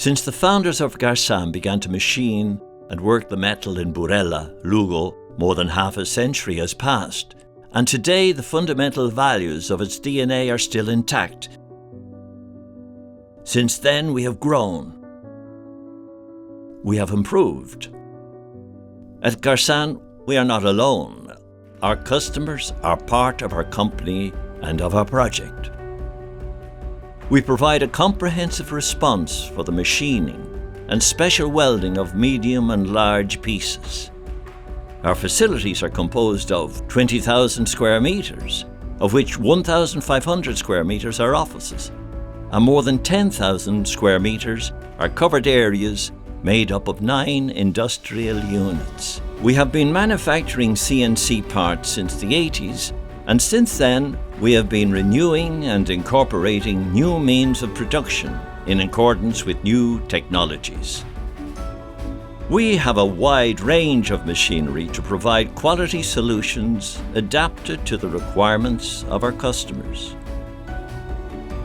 Since the founders of Garsan began to machine and work the metal in Burela, Lugo, more than half a century has passed, and today the fundamental values of its DNA are still intact. Since then we have grown. We have improved. At Garsan, we are not alone. Our customers are part of our company and of our project. We provide a comprehensive response for the machining and special welding of medium and large pieces. Our facilities are composed of 20,000 square meters, of which 1,500 square meters are offices, and more than 10,000 square meters are covered areas made up of 9 industrial units. We have been manufacturing CNC parts since the 80s, and since then we have been renewing and incorporating new means of production in accordance with new technologies. We have a wide range of machinery to provide quality solutions adapted to the requirements of our customers.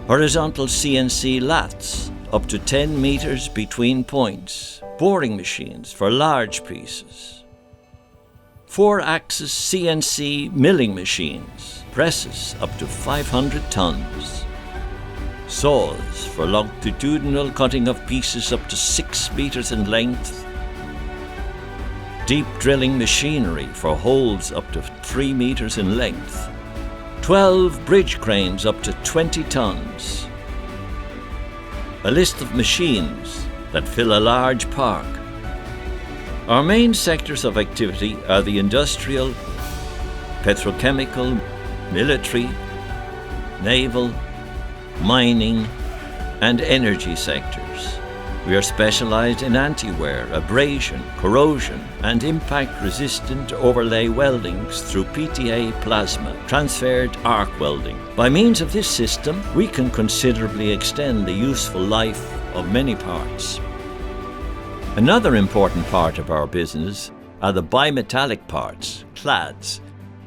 Horizontal CNC lathes up to 10 meters between points, boring machines for large pieces, 4-axis CNC milling machines, presses up to 500 tons, saws for longitudinal cutting of pieces up to 6 meters in length, deep drilling machinery for holes up to 3 meters in length, 12 bridge cranes up to 20 tons. A list of machines that fill a large park. Our main sectors of activity are the industrial, petrochemical, military, naval, mining, and energy sectors. We are specialized in anti-wear, abrasion, corrosion, and impact-resistant overlay weldings through PTA plasma, transferred arc welding. By means of this system, we can considerably extend the useful life of many parts. Another important part of our business are the bimetallic parts, clads,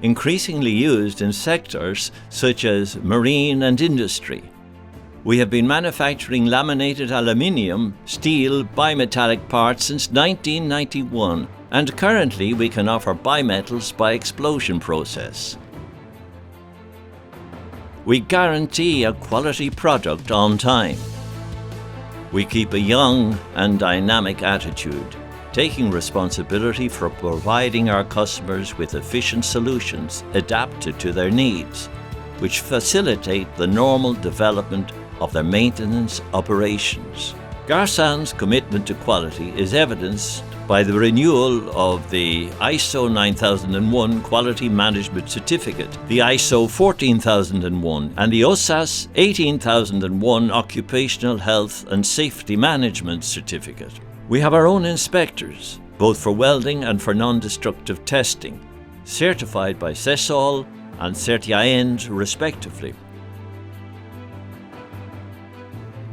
increasingly used in sectors such as marine and industry. We have been manufacturing laminated aluminium, steel, bimetallic parts since 1991, and currently we can offer bimetals by explosion process. We guarantee a quality product on time. We keep a young and dynamic attitude, taking responsibility for providing our customers with efficient solutions adapted to their needs, which facilitate the normal development of their maintenance operations. Garsan's commitment to quality is evidenced by the renewal of the ISO 9001 Quality Management Certificate, the ISO 14001 and the OSAS 18001 Occupational Health and Safety Management Certificate. We have our own inspectors, both for welding and for non-destructive testing, certified by CESOL and CERTIAEND respectively.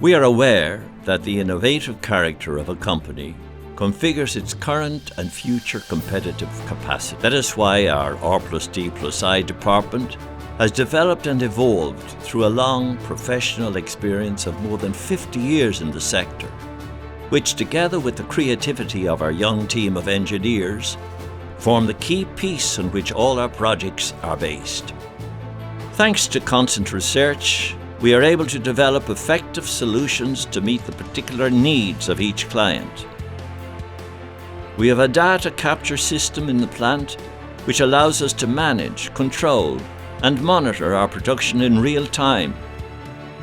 We are aware that the innovative character of a company configures its current and future competitive capacity. That is why our R+D+I department has developed and evolved through a long professional experience of more than 50 years in the sector, which together with the creativity of our young team of engineers form the key piece on which all our projects are based. Thanks to constant research, we are able to develop effective solutions to meet the particular needs of each client. We have a data capture system in the plant which allows us to manage, control, and monitor our production in real time,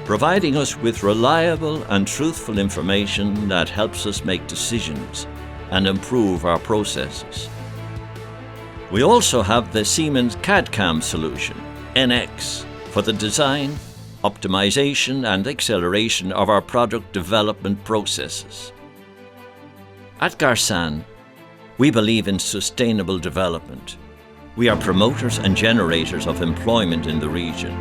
providing us with reliable and truthful information that helps us make decisions and improve our processes. We also have the Siemens CAD/CAM solution, NX, for the design, optimization and acceleration of our product development processes. At Garsan, we believe in sustainable development. We are promoters and generators of employment in the region,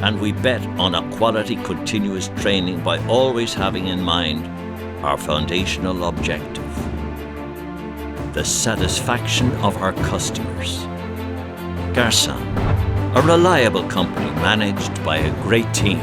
and we bet on a quality continuous training by always having in mind our foundational objective: the satisfaction of our customers. Garsan, a reliable company managed by a great team.